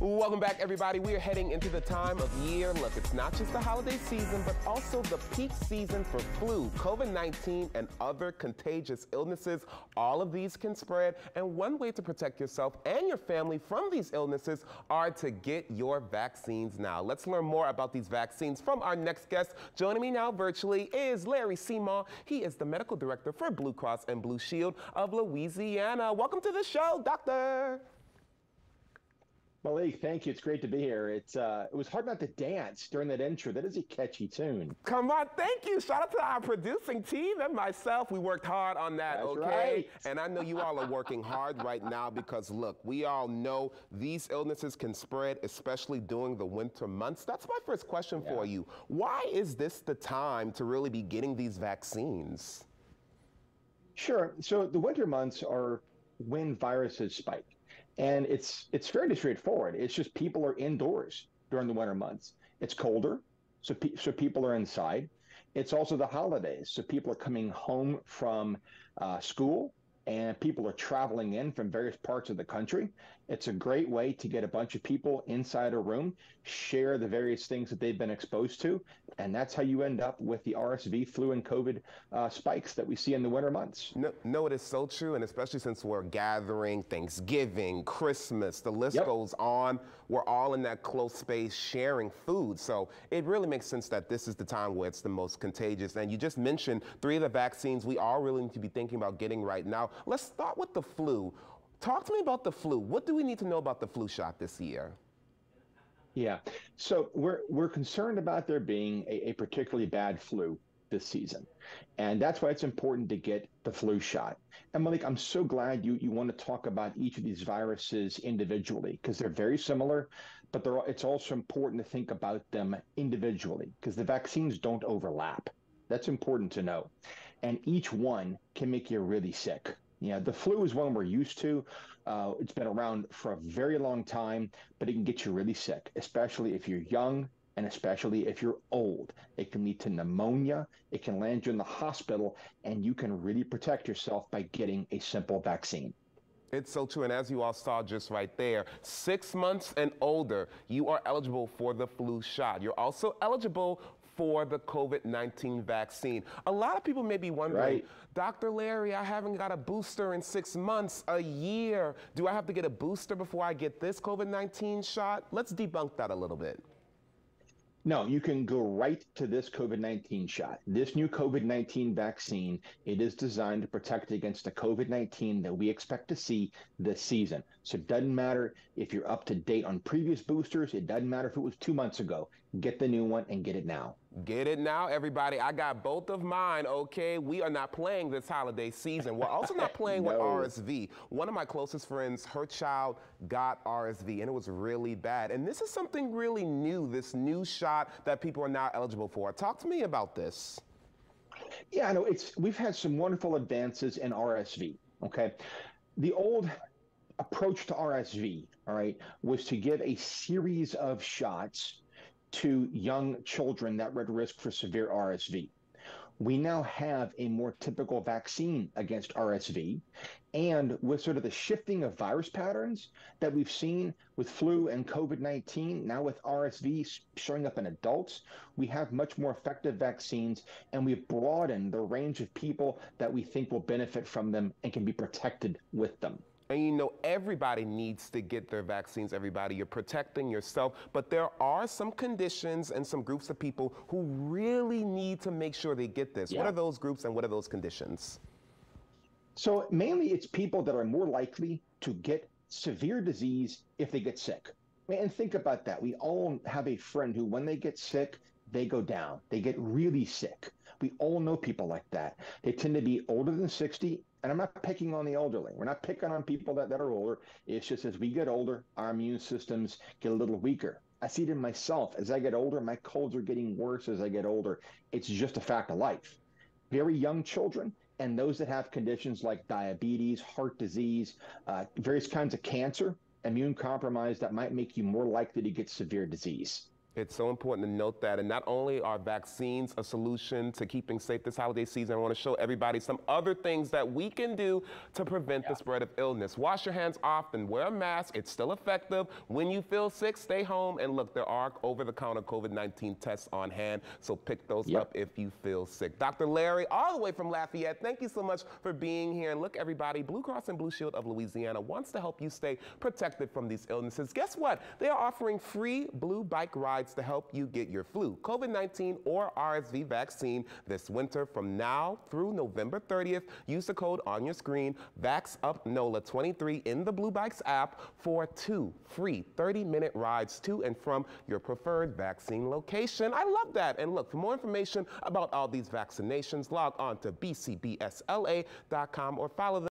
Welcome back, everybody. We are heading into the time of year. Look, it's not just the holiday season, but also the peak season for flu, COVID-19, and other contagious illnesses. All of these can spread, and one way to protect yourself and your family from these illnesses are to get your vaccines now. Let's learn more about these vaccines from our next guest. Joining me now virtually is Larry Seymour. He is the medical director for Blue Cross and Blue Shield of Louisiana. Welcome to the show, doctor. Malik, thank you. It's great to be here. It was hard not to dance during that intro. That is a catchy tune. Come on, thank you. Shout out to our producing team and myself. We worked hard on that, That's okay? Right. And I know you all are working hard right now because, look, we all know these illnesses can spread, especially during the winter months. That's my first question for you. Why is this the time to really be getting these vaccines? Sure. So the winter months are when viruses spike. And it's fairly straightforward. It's just people are indoors during the winter months. It's colder, so people are inside. It's also the holidays, so people are coming home from school, and people are traveling in from various parts of the country. It's a great way to get a bunch of people inside a room, share the various things that they've been exposed to, and that's how you end up with the RSV, flu, and COVID spikes that we see in the winter months. No, it is so true, and especially since we're gathering Thanksgiving, Christmas, the list goes on. We're all in that close space sharing food, so it really makes sense that this is the time where it's the most contagious. And you just mentioned 3 of the vaccines we all really need to be thinking about getting right now. Let's start with the flu. Talk to me about the flu. What do we need to know about the flu shot this year? Yeah, so we're concerned about there being a particularly bad flu this season. And that's why it's important to get the flu shot. And Malik, I'm so glad you want to talk about each of these viruses individually because they're very similar, but it's also important to think about them individually because the vaccines don't overlap. That's important to know. And each one can make you really sick. Yeah, the flu is one we're used to. It's been around for a very long time, but it can get you really sick, especially if you're young and especially if you're old. It can lead to pneumonia. It can land you in the hospital, and you can really protect yourself by getting a simple vaccine. It's so true, and as you all saw just right there, 6 months and older, you are eligible for the flu shot. You're also eligible for the COVID-19 vaccine. A lot of people may be wondering, Dr. Larry, I haven't got a booster in 6 months, a year. Do I have to get a booster before I get this COVID-19 shot? Let's debunk that a little bit. No, you can go right to this COVID-19 shot. This new COVID-19 vaccine, it is designed to protect against the COVID-19 that we expect to see this season. So it doesn't matter if you're up to date on previous boosters. It doesn't matter if it was 2 months ago. Get the new one and get it now. Get it now, everybody. I got both of mine, okay? We are not playing this holiday season. We're also not playing with RSV. One of my closest friends, her child got RSV, and it was really bad. And this is something really new, this new shot that people are now eligible for. Talk to me about this. Yeah, I know. We've had some wonderful advances in RSV, okay? The old approach to RSV, all right, was to give a series of shots to young children that were at risk for severe RSV. We now have a more typical vaccine against RSV, and with sort of the shifting of virus patterns that we've seen with flu and COVID-19, now with RSV showing up in adults, we have much more effective vaccines, and we've broadened the range of people that we think will benefit from them and can be protected with them. And you know, everybody needs to get their vaccines, everybody. You're protecting yourself, but there are some conditions and some groups of people who really need to make sure they get this. What are those groups and what are those conditions? So mainly it's people that are more likely to get severe disease if they get sick. And think about that. We all have a friend who, when they get sick, they go down. They get really sick. We all know people like that. They tend to be older than 60. And I'm not picking on the elderly. We're not picking on people that are older. It's just as we get older, our immune systems get a little weaker. I see it in myself. As I get older, my colds are getting worse as I get older. It's just a fact of life. Very young children and those that have conditions like diabetes, heart disease, various kinds of cancer, immune compromise that might make you more likely to get severe disease. It's so important to note that. And not only are vaccines a solution to keeping safe this holiday season, I want to show everybody some other things that we can do to prevent the spread of illness. Wash your hands often, wear a mask. It's still effective. When you feel sick, stay home. And look, there are over-the-counter COVID-19 tests on hand, so pick those up if you feel sick. Dr. Larry, all the way from Lafayette, thank you so much for being here. And look, everybody, Blue Cross and Blue Shield of Louisiana wants to help you stay protected from these illnesses. Guess what? They are offering free Blue Bike rides to help you get your flu, COVID-19, or RSV vaccine this winter from now through November 30th. Use the code on your screen, VaxUpNOLA23 in the Blue Bikes app for 2 free 30-minute rides to and from your preferred vaccine location. I love that. And look, for more information about all these vaccinations, log on to bcbsla.com or follow them